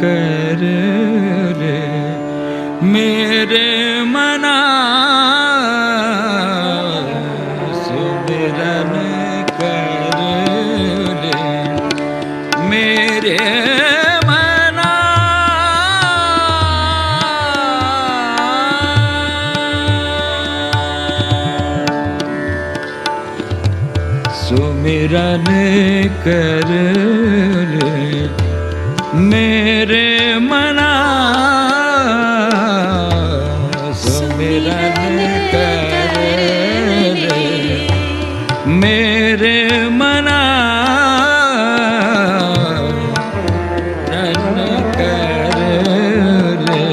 कर ले मेरे मना, सुमिरन कर ले मेरे मना, सुमिरन कर ले मेरे मना, सुमिरन कर ले मेरे मना, रन कर ले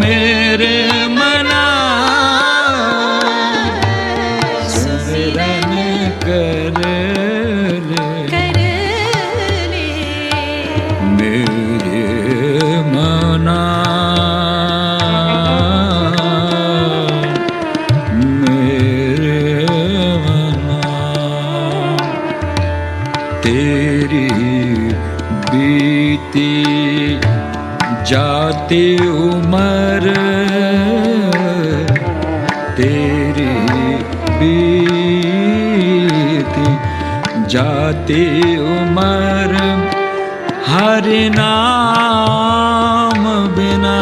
मेरे मना, सुमिरन कर ले मेरे मना, मेरे मना। तेरी बीती जाती उम्र, तेरी बीती जाती उम्र, हरि नाम बिना,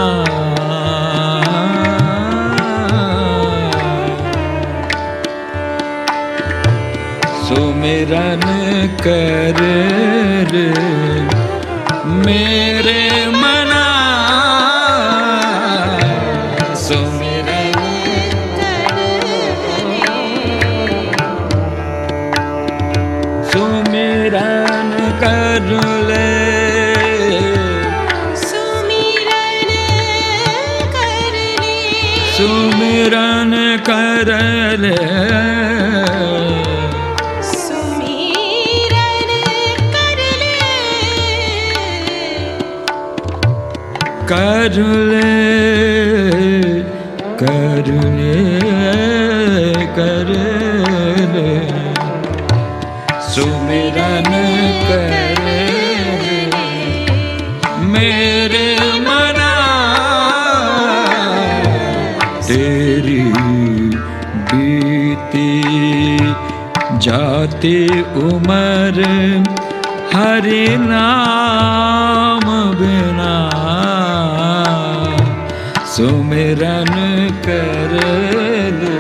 सुमिरन कर ले मेरे मना, सुमिरन कर ले, सुमिरन कर ले, सुमिरन कर ले, सुमिरन कर ले, कर ले, कर ले, कर ले, सुमिरन कर ले मेरे मना, तेरी बीती जाती उम्र, हरि नाम बिना, सुमिरन कर ले।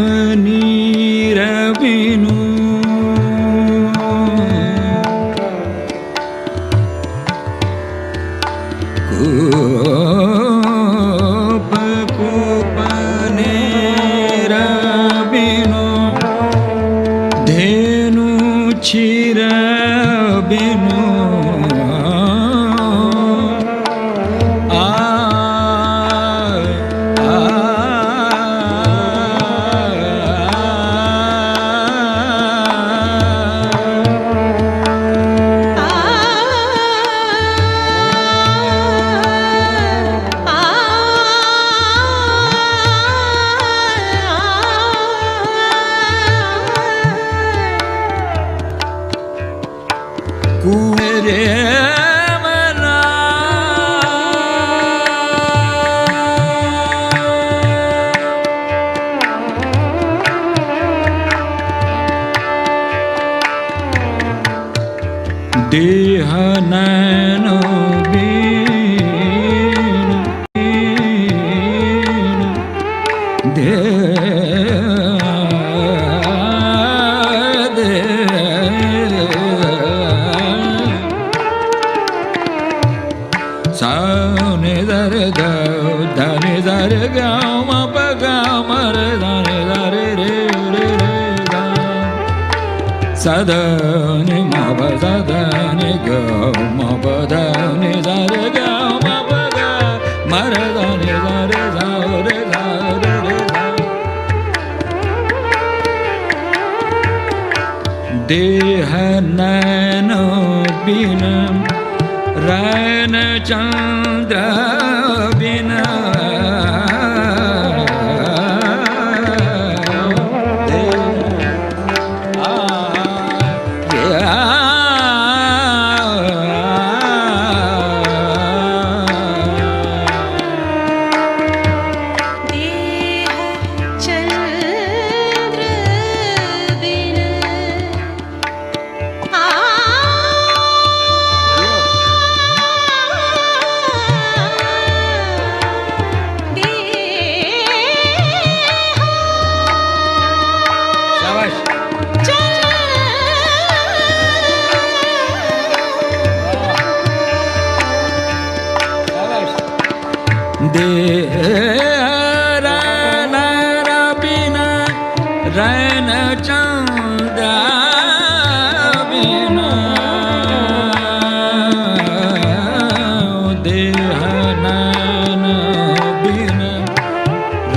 कूपनीर बिनु कूपनीर बिनु धेनु क्षीर बिनु मेरे मना देह नैनो बीन धनि धरे ग म प ग म रे धनि धरे रे रे रे ग सद नि म प सद नि ग म प धनि धरे ग म प ग म रे धनि धरे ध रे ध रे रे ध देह नैन बिन रैन चंद्र बिन रैन चंद्र बिन देह नैन बिन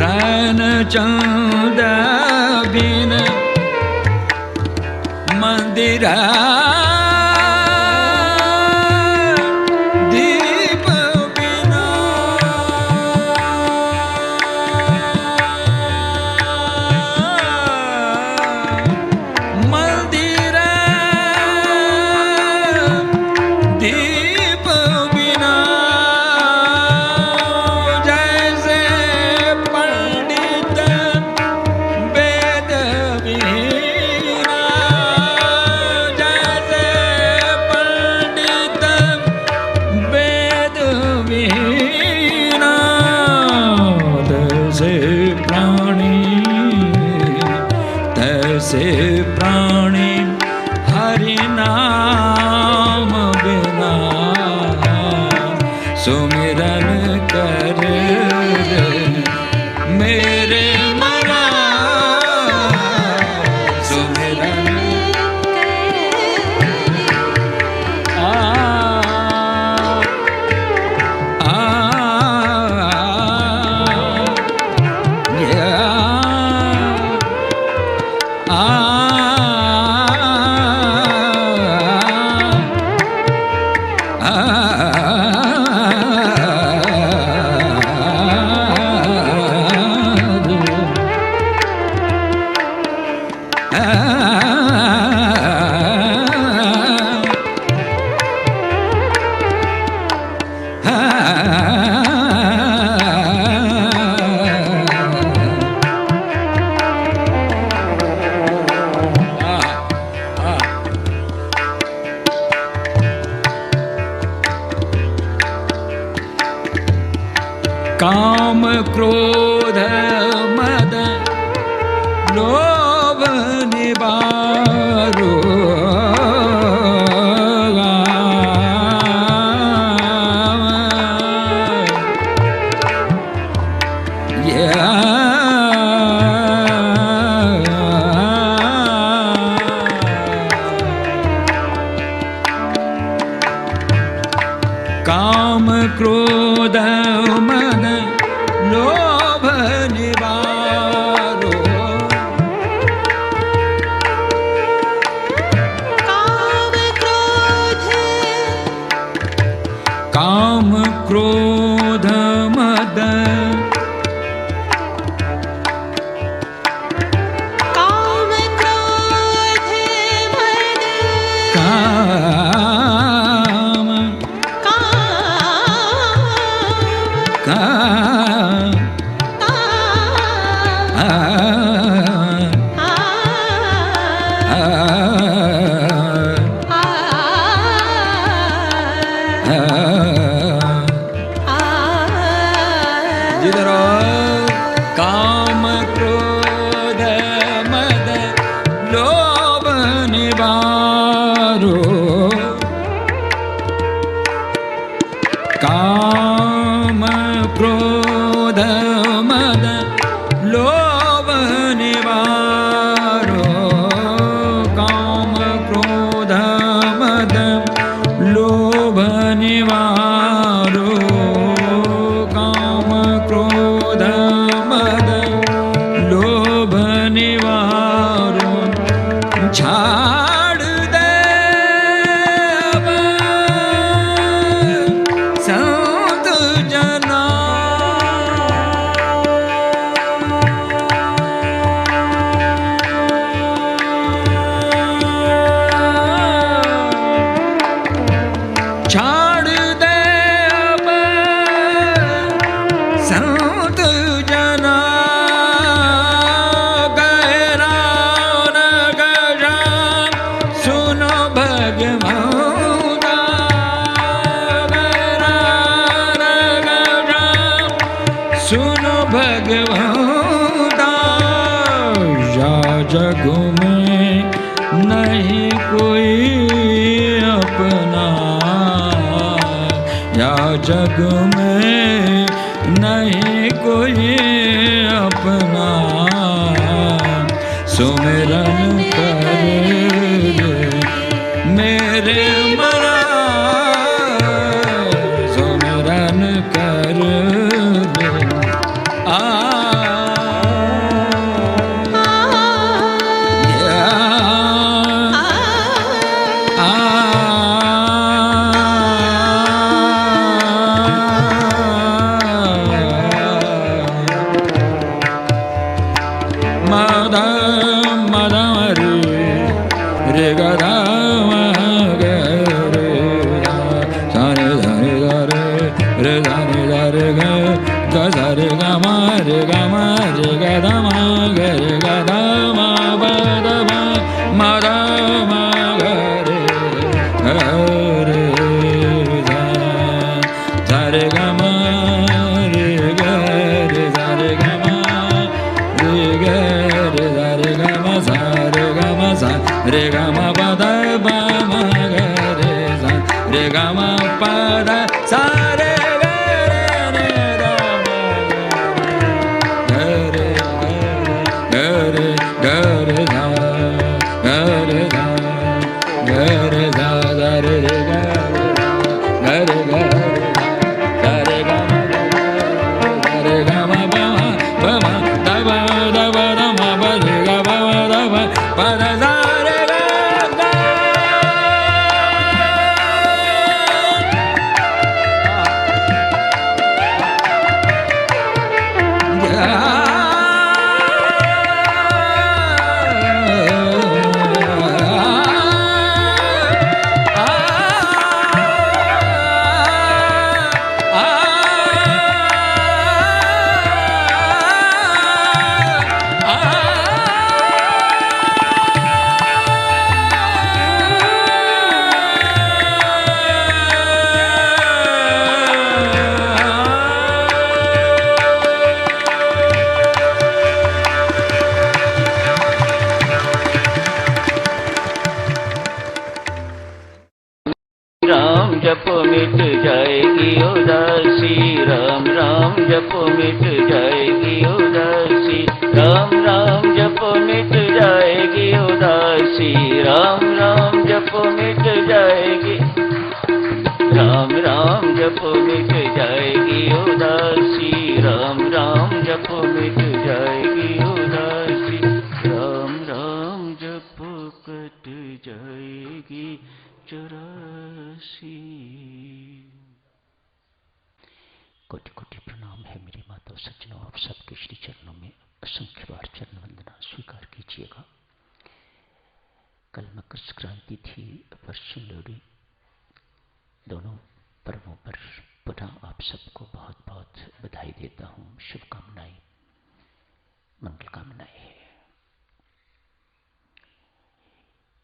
रैन चंद्र बिन मंदिर से प्राणी हरि नाम बिना सुमिरन कर मेरे मना सुमिरन काम क्रोध मद लोभ निवारो काम क्रोध मद लोभ निवारो काम क्रोध मद काम क्रोध मद लोभ निवारो काम क्रोध मद लोभ निवारो काम क्रोध मद लोभ निवारो काम क्रोध मद लोभ निवारो छाड़ दे अब संत जना छाड़ दे अब संत जना गहरा न गहरा सुनो भगवाना गहरा न गहरा सुनो भगवाना या जग में नहीं कोई अपना या जग में नहीं कोई अपना सुमिरन कर ले मेरे मरा सुमिरन कर ले आ रे ग म पद ब म ग रे सा रे ग म पद सा रे ग रे ग म ग रे ग रे सा ग रे सा रे रे ग रे ग रे ग रे ग म ब म द ब द ब द म ब रे ग ब द ब प द सा जप मिट जाएगी उदासी राम राम जप मिट जाएगी उदासी राम राम जप मिट जाएगी उदासी राम राम जप मिट जाएगी राम राम जप मिट जाएगी उदासी राम राम जप मिट जाएगी उदासी राम राम जप कट जाएगी चौरासी। कोटि कोटि प्रणाम है मेरी माता सज्जनों, आप सबके श्री चरणों में असंख्य बार चरण वंदना स्वीकार कीजिएगा। कल मकर संक्रांति थी, परसों लोहड़ी, दोनों पर्वों पर पुनः आप सबको बहुत बहुत बधाई देता हूँ, शुभकामनाएं, मंगल कामनाएं है।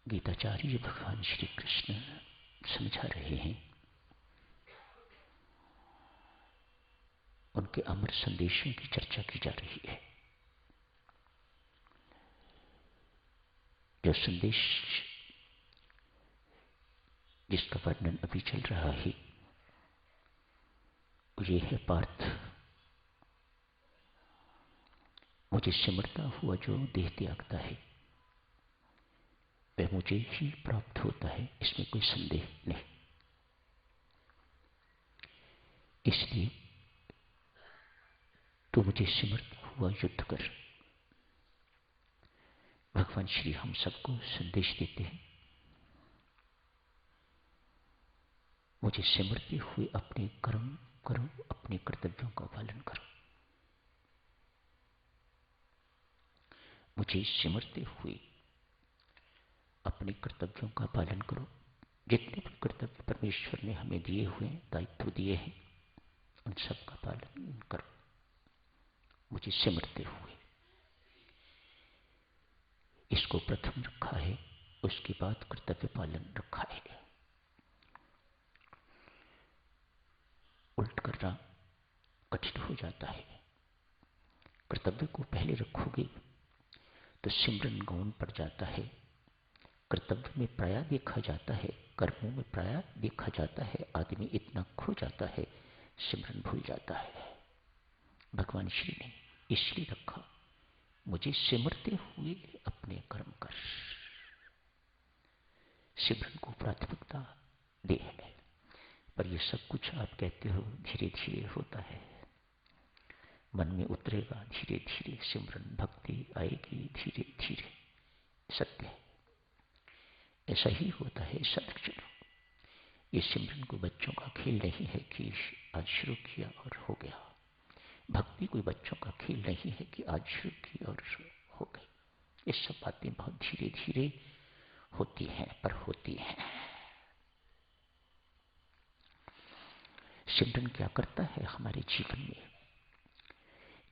गीताचार्य भगवान श्री कृष्ण समझा रहे हैं, उनके अमर संदेशों की चर्चा की जा रही है। जो संदेश जिसका वर्णन अभी चल रहा है वो ये है, पार्थ मुझे सिमरता हुआ जो देह त्यागता है वह मुझे ही प्राप्त होता है, इसमें कोई संदेह नहीं। इसलिए तो मुझे सिमरता हुआ युद्ध कर। भगवान श्री हम सबको संदेश देते हैं, मुझे सिमरते हुए अपने कर्म करो, अपने कर्तव्यों का पालन करो। मुझे सिमरते हुए अपने कर्तव्यों का पालन करो। जितने भी कर्तव्य परमेश्वर ने हमें दिए हुए हैं, दायित्व दिए हैं, उन सब का पालन करो मुझे सिमरते हुए। इसको प्रथम रखा है, उसके बाद कर्तव्य पालन रखा है। उल्ट करना कठिन हो जाता है। कर्तव्य को पहले रखोगे तो सिमरन गौण पड़ जाता है। कर्तव्य में प्राय देखा जाता है, कर्मों में प्राय देखा जाता है। आदमी इतना खो जाता है, सिमरन भूल जाता है। भगवान श्री ने इसलिए रखा, मुझे सिमरते हुए अपने कर्म कर। सिमरन को प्राथमिकता दे है। पर ये सब कुछ आप कहते हो धीरे धीरे होता है, मन में उतरेगा धीरे धीरे, सिमरन भक्ति आएगी धीरे धीरे। सत्य है, ऐसा ही होता है सदक्षण। ये सिमरन को बच्चों का खेल नहीं है कि आज शुरू किया और हो गया। भक्ति कोई बच्चों का खेल नहीं है कि आज शुरू की और हो गई। ये सब बातें बहुत धीरे धीरे होती हैं, पर होती हैं। सिमरन क्या करता है हमारे जीवन में?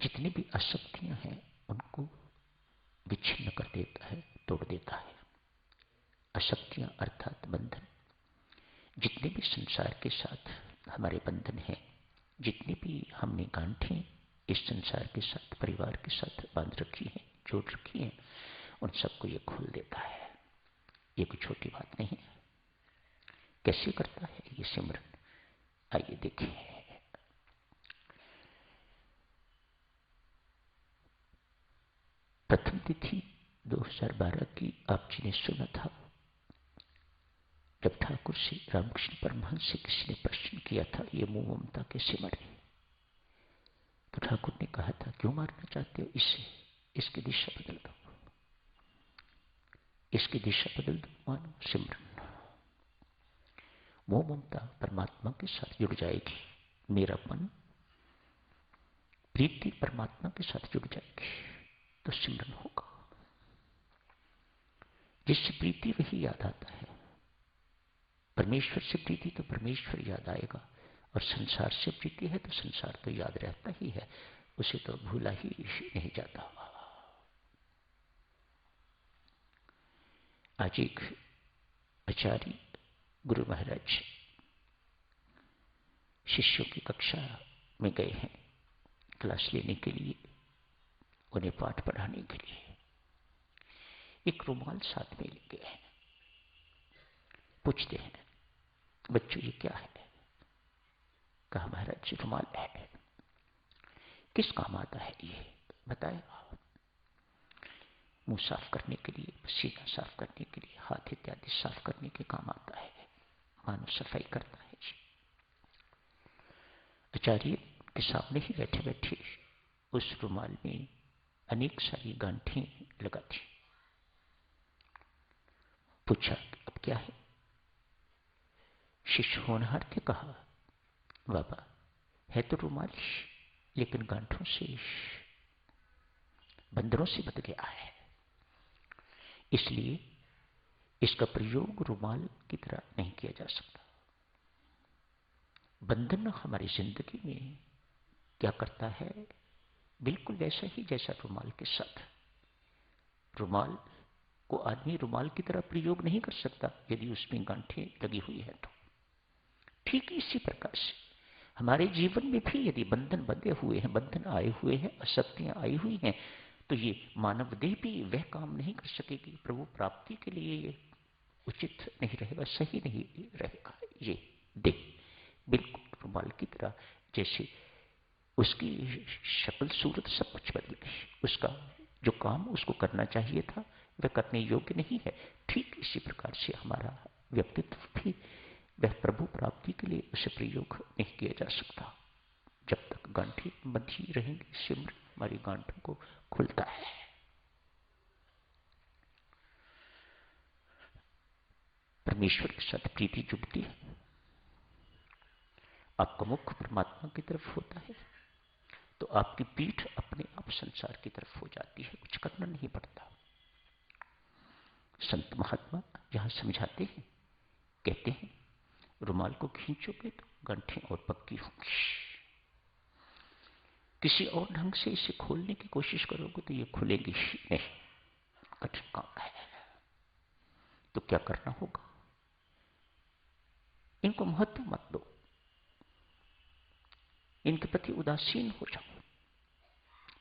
जितनी भी आसक्तियां हैं उनको विच्छिन्न कर देता है, तोड़ देता है। आसक्तियां अर्थात बंधन। जितने भी संसार के साथ हमारे बंधन हैं, जितनी भी हमने गांठें इस संसार के साथ, परिवार के साथ बांध रखी हैं, जोड़ रखी हैं, उन सबको ये खोल देता है। ये कोई छोटी बात नहीं है। कैसे करता है ये सिमरन? आइए देखिए। प्रथम तिथि 2012 की आप जी ने सुना था, जब ठाकुर से रामकृष्ण परमहंस से किसी ने प्रश्न किया था, ये मोह ममता कैसे मरे? तो ठाकुर ने कहा था, क्यों मारना चाहते हो इससे? इसकी दिशा बदल दो, इसकी दिशा बदल दो, मानो सिमरन। मोह ममता परमात्मा के साथ जुड़ जाएगी, मेरापन प्रीति परमात्मा के साथ जुड़ जाएगी, तो सिमरन होगा। जिससे प्रीति वही याद आता है। परमेश्वर से प्रीति तो परमेश्वर याद आएगा, और संसार से प्रीति है तो संसार तो याद रहता ही है, उसे तो भूला ही नहीं जाता। आज एक आचार्य गुरु महाराज शिष्यों की कक्षा में गए हैं क्लास लेने के लिए, उन्हें पाठ पढ़ाने के लिए। एक रुमाल साथ में ले गए हैं। पूछते हैं, बच्चों ये क्या है? कहा महाराज जी रुमाल है। किस काम आता है ये बताया? मुंह साफ करने के लिए, पसीना साफ करने के लिए, हाथ इत्यादि साफ करने के काम आता है, मानव सफाई करता है जी। आचार्य के सामने ही बैठे बैठे उस रुमाल में अनेक सारी गांठें लगा थी। पूछा, अब क्या है? शिष्य होनहार थे, कहा, बाबा है तो रुमाल, लेकिन गांठों से, बंदरों से बंध गया है, इसलिए इसका प्रयोग रुमाल की तरह नहीं किया जा सकता। बंधन हमारी जिंदगी में क्या करता है? बिल्कुल वैसा ही जैसा रुमाल के साथ। रुमाल को आदमी रुमाल की तरह प्रयोग नहीं कर सकता यदि उसमें गांठें लगी हुई है तो। ठीक इसी प्रकार से हमारे जीवन में भी यदि बंधन बंधे हुए हैं, बंधन आए हुए हैं, आसक्तियां आई हुई हैं, तो ये मानव देह भी वह काम नहीं कर सकेगी। प्रभु प्राप्ति के लिए ये उचित नहीं रहेगा, सही नहीं रहेगा। ये देह बिल्कुल रुमाल की तरह जैसे उसकी शक्ल सूरत सब कुछ बदल गई। उसका जो काम उसको करना चाहिए था वह करने योग्य नहीं है। ठीक इसी प्रकार से हमारा व्यक्तित्व भी वह प्रभु प्राप्ति के लिए उसे प्रयोग नहीं किया जा सकता। जब तक गांठें बंधी रहेंगी, सिमरन हमारी गांठों को खुलता है। परमेश्वर के साथ प्रीति जुड़ती है, आपका मुख परमात्मा की तरफ होता है, तो आपकी पीठ अपने आप संसार की तरफ हो जाती है, कुछ करना नहीं पड़ता। संत महात्मा यहां समझाते हैं, कहते हैं रुमाल को खींचोगे तो गांठें और पक्की होंगी, किसी और ढंग से इसे खोलने की कोशिश करोगे तो ये खुलेगी ही नहीं, कठिन काम है। तो क्या करना होगा? इनको महत्व मत दो, इनके प्रति उदासीन हो जाओ,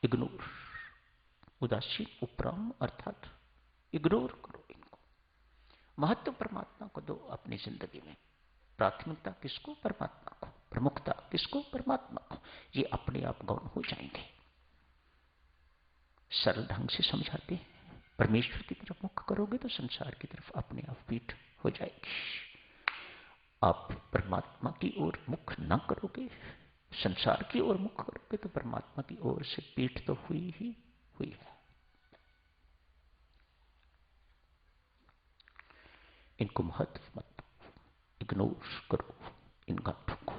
इग्नोर, उदासीन उपराम अर्थात इग्नोर करो इनको। महत्व परमात्मा को दो अपनी जिंदगी में, प्राथमिकता किसको? परमात्मा को, प्रमुखता किसको? परमात्मा को। ये अपने आप गौण हो जाएंगे। सरल ढंग से समझाते हैं, परमेश्वर की तरफ मुख करोगे तो संसार की तरफ अपने आप पीठ हो जाएगी। आप परमात्मा की ओर मुख न करोगे, संसार की ओर मुख करोगे तो परमात्मा की ओर से पीठ तो हुई ही हुई है। इनको महत्व मत दो, इग्नोर करो इन गांठों को।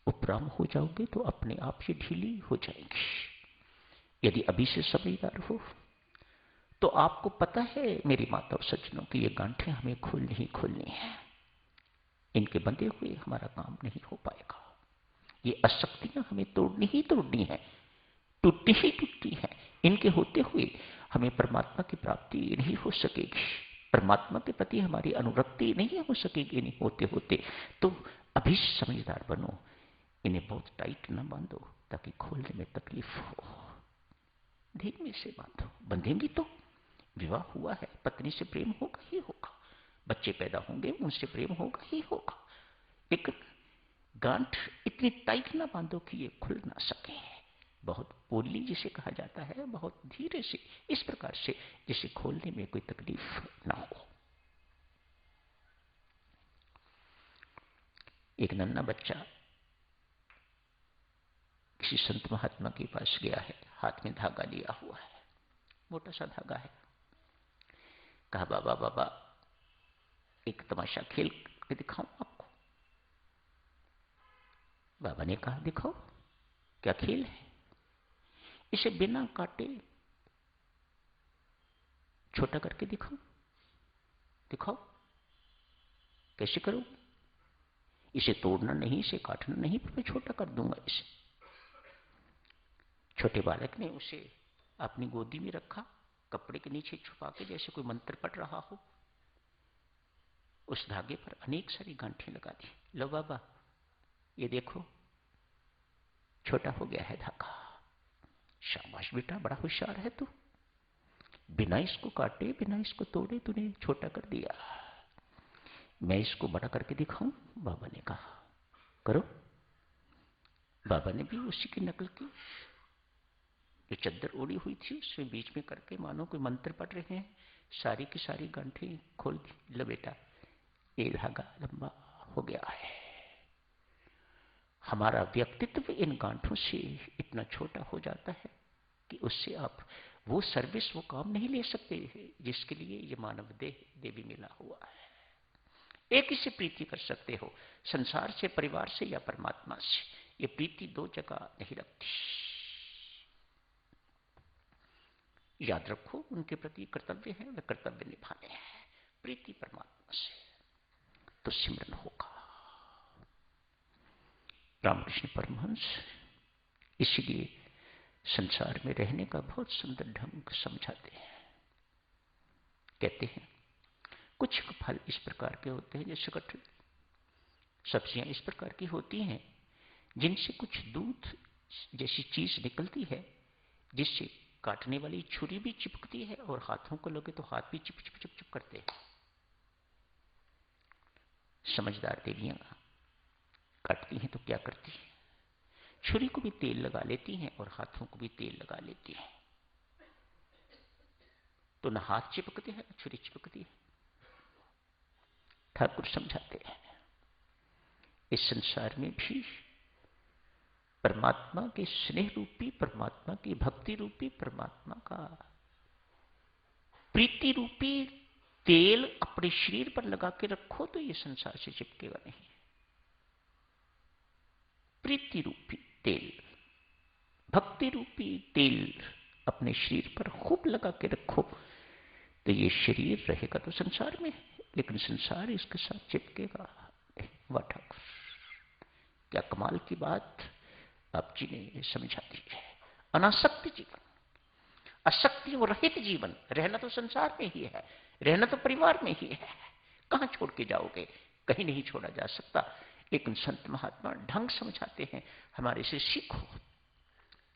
उपराम हो जाओगे तो अपने आप ये ढीली हो जाएंगी। यदि अभी से समझदार हो तो आपको पता है मेरी माता और सज्जनों की ये गांठें हमें खोलनी ही खोलनी है, इनके बंधे हुए हमारा काम नहीं हो पाएगा। ये अशक्तियां हमें तोड़नी ही तोड़नी है, टूटती ही टूटती है। इनके होते हुए हमें परमात्मा की प्राप्ति नहीं हो सकेगी, परमात्मा के प्रति हमारी अनुरक्ति नहीं हो सकेगी नहीं होते होते। तो अभी समझदार बनो, इन्हें बहुत टाइट ना बांधो ताकि खोलने में तकलीफ हो, धीमे से बांधो। बंधेंगी तो विवाह हुआ है, पत्नी से प्रेम होगा ही होगा, बच्चे पैदा होंगे उनसे प्रेम होगा ही होगा, लेकिन गांठ इतनी टाइट ना बांधो कि ये खुल ना सके। बहुत पोली जिसे कहा जाता है, बहुत धीरे से, इस प्रकार से जिसे खोलने में कोई तकलीफ ना हो। एक नन्हा बच्चा किसी संत महात्मा के पास गया है, हाथ में धागा लिया हुआ है, मोटा सा धागा है। कहा बाबा बाबा एक तमाशा खेल के दिखाऊं आपको। बाबा ने कहा दिखाओ, क्या खेल है? इसे बिना काटे छोटा करके दिखाओ। दिखाओ कैसे करो? इसे तोड़ना नहीं, इसे काटना नहीं, पर मैं छोटा कर दूंगा इसे। छोटे बालक ने उसे अपनी गोदी में रखा, कपड़े के नीचे छुपा के, जैसे कोई मंत्र पढ़ रहा हो। उस धागे पर अनेक सारी गांठें लगा दी। लो बाबा ये देखो छोटा हो गया है धागा। शाबाश बेटा, बड़ा होशियार है तू, बिना इसको काटे बिना इसको तोड़े तूने छोटा कर दिया। मैं इसको बड़ा करके दिखाऊं? बाबा ने कहा करो। बाबा ने भी उसी की नकल की, जो चद्दर ओढ़ी हुई थी उसमें बीच में करके मानो कोई मंत्र पढ़ रहे हैं, सारी की सारी गांठें खोल दी। लो बेटा ये धागा लंबा हो गया है। हमारा व्यक्तित्व इन गांठों से इतना छोटा हो जाता है कि उससे आप वो सर्विस, वो काम नहीं ले सकते जिसके लिए ये मानव देह देवी मिला हुआ है। एक ही से प्रीति कर सकते हो, संसार से, परिवार से या परमात्मा से। ये प्रीति दो जगह नहीं लगती। याद रखो उनके प्रति कर्तव्य है, वे कर्तव्य निभाने हैं। प्रीति परमात्मा से तो सिमरन होगा। रामकृष्ण परमहंस इसीलिए संसार में रहने का बहुत सुंदर ढंग समझाते हैं। कहते हैं कुछ फल इस प्रकार के होते हैं, जैसे कटहल, सब्जियां इस प्रकार की होती हैं जिनसे कुछ दूध जैसी चीज निकलती है, जिससे काटने वाली छुरी भी चिपकती है और हाथों को लगे तो हाथ भी चिप चिप चिप चिप करते हैं। समझदार देवियां काटती हैं तो क्या करती हैं? छुरी को भी तेल लगा लेती हैं और हाथों को भी तेल लगा लेती हैं। तो न हाथ चिपकते हैं न छुरी चिपकती है। ठाकुर समझाते हैं इस संसार में भी परमात्मा के स्नेह रूपी, परमात्मा की भक्ति रूपी, परमात्मा का प्रीति रूपी तेल अपने शरीर पर लगा के रखो तो ये संसार से चिपकेगा नहीं। प्रीति रूपी तेल, भक्ति रूपी तेल अपने शरीर पर खूब लगा के रखो तो ये शरीर रहेगा तो संसार में, लेकिन संसार इसके साथ चिपकेगा। वाह ठाकुर, क्या कमाल की बात आप जी ने समझा दी है। अनासक्त जीवन, अशक्ति और रहित जीवन, रहना तो संसार में ही है, रहना तो परिवार में ही है। कहां छोड़ के जाओगे? कहीं नहीं छोड़ा जा सकता। लेकिन संत महात्मा ढंग समझाते हैं, हमारे से सीखो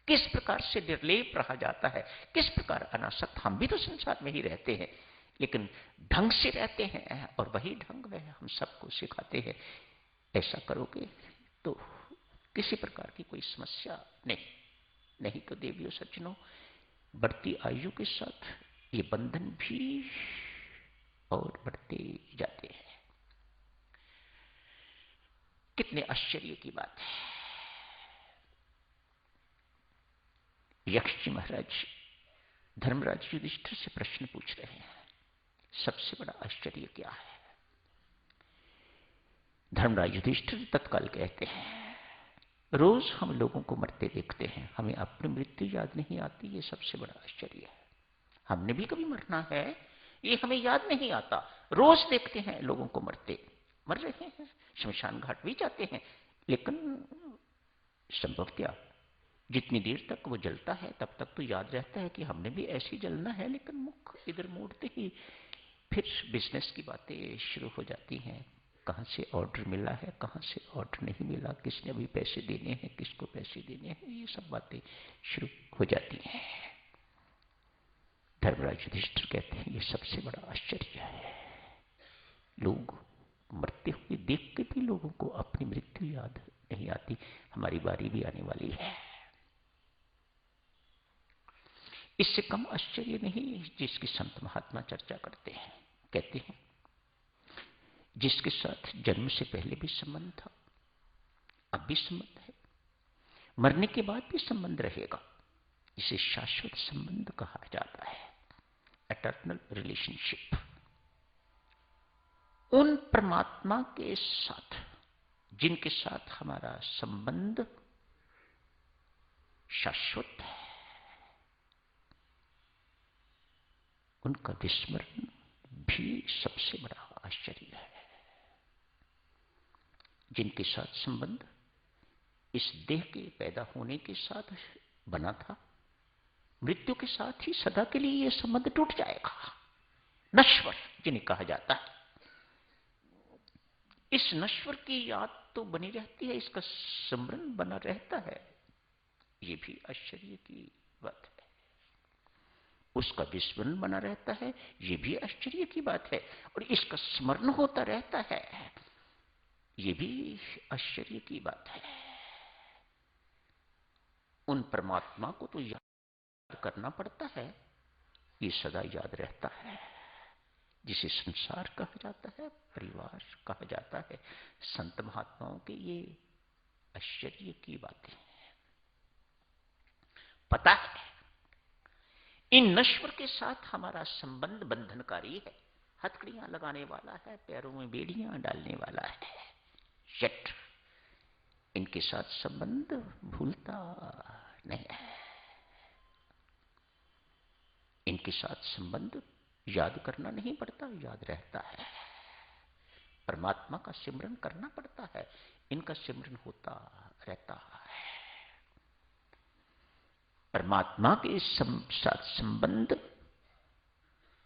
किस प्रकार से निर्लेप रहा जाता है, किस प्रकार अनासक्त। हम भी तो संसार में ही रहते हैं, लेकिन ढंग से रहते हैं और वही ढंग है हम सबको सिखाते हैं। ऐसा करोगे तो किसी प्रकार की कोई समस्या नहीं तो देवियों सज्जनों, बढ़ती आयु के साथ ये बंधन भी और बढ़ते जाते हैं। कितने आश्चर्य की बात है। यक्ष जी महाराज धर्मराज युधिष्ठिर से प्रश्न पूछ रहे हैं, सबसे बड़ा आश्चर्य क्या है? धर्मराज युधिष्ठिर तत्काल कहते हैं, रोज हम लोगों को मरते देखते हैं, हमें अपनी मृत्यु याद नहीं आती, ये सबसे बड़ा आश्चर्य है। हमने भी कभी मरना है ये हमें याद नहीं आता। रोज देखते हैं लोगों को मर रहे हैं, शमशान घाट भी जाते हैं, लेकिन संभवतः जितनी देर तक वो जलता है तब तक तो याद रहता है कि हमने भी ऐसे ही जलना है, लेकिन मुख इधर मोड़ते ही फिर बिजनेस की बातें शुरू हो जाती हैं। कहां से ऑर्डर मिला है, कहां से ऑर्डर नहीं मिला, किसने अभी पैसे देने हैं, किसको पैसे देने हैं, ये सब बातें शुरू हो जाती हैं। धर्मराज युधिष्ठिर कहते हैं ये सबसे बड़ा आश्चर्य है। लोग मरते हुए देख के भी लोगों को अपनी मृत्यु याद नहीं आती। हमारी बारी भी आने वाली है। इससे कम आश्चर्य नहीं जिसकी संत महात्मा चर्चा करते हैं। कहते हैं जिसके साथ जन्म से पहले भी संबंध था, अब भी संबंध है, मरने के बाद भी संबंध रहेगा, इसे शाश्वत संबंध कहा जाता है, एटर्नल रिलेशनशिप। उन परमात्मा के साथ जिनके साथ हमारा संबंध शाश्वत है, उनका विस्मरण भी सबसे बड़ा आश्चर्य है। जिनके साथ संबंध इस देह के पैदा होने के साथ बना था, मृत्यु के साथ ही सदा के लिए यह संबंध टूट जाएगा। नश्वर जिन्हें कहा जाता है, इस नश्वर की याद तो बनी रहती है, इसका स्मरण बना रहता है, ये भी आश्चर्य की बात है। उसका विस्मरण बना रहता है, ये भी आश्चर्य की बात है। और इसका स्मरण होता रहता है, ये भी आश्चर्य की बात है। उन परमात्मा को तो याद करना पड़ता है, ये सदा याद रहता है, जिसे संसार कहा जाता है, परिवार कहा जाता है। संत महात्माओं के ये आश्चर्य की बातें पता है। इन नश्वर के साथ हमारा संबंध बंधनकारी है, हथकड़ियां लगाने वाला है, पैरों में बेड़ियां डालने वाला है। यट इनके साथ संबंध भूलता नहीं है, इनके साथ संबंध याद करना नहीं पड़ता, याद रहता है। परमात्मा का सिमरन करना पड़ता है, इनका सिमरन होता रहता है। परमात्मा के साथ संबंध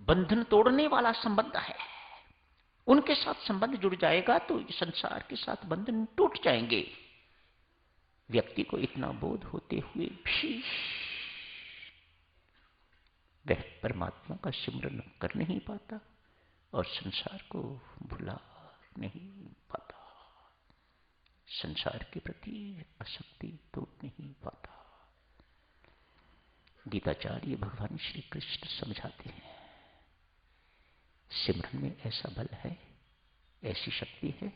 बंधन तोड़ने वाला संबंध है। उनके साथ संबंध जुड़ जाएगा तो संसार के साथ बंधन टूट जाएंगे। व्यक्ति को इतना बोध होते हुए भी वह परमात्मा का सिमरन कर नहीं पाता और संसार को भुला नहीं पाता। संसार के प्रति आसक्ति टूट नहीं पाता। गीताचार्य भगवान श्री कृष्ण समझाते हैं, सिमरन में ऐसा बल है, ऐसी शक्ति है,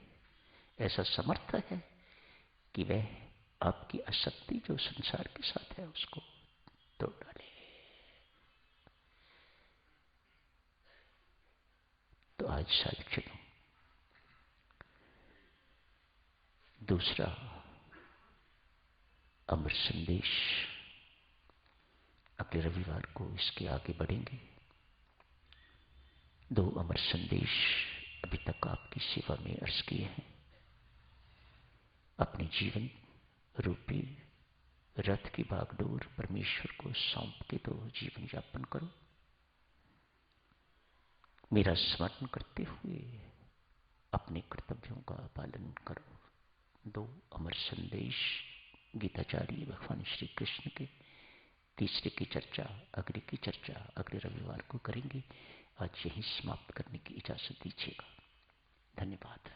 ऐसा समर्थ है कि वह आपकी आसक्ति जो संसार के साथ है उसको तोड़ डाले। तो आज साथियों, दूसरा अमर संदेश, अगले रविवार को इसके आगे बढ़ेंगे। 2 अमर संदेश अभी तक आपकी सेवा में अर्ज किए हैं। अपने जीवन रूपी रथ की बागडोर परमेश्वर को सौंप के तो जीवन यापन करो। मेरा स्मरण करते हुए अपने कर्तव्यों का पालन करो। 2 अमर संदेश गीताचार्य भगवान श्री कृष्ण के, तीसरे की चर्चा, अगले की चर्चा अगले रविवार को करेंगे। आज यहीं समाप्त करने की इजाजत दीजिएगा। धन्यवाद।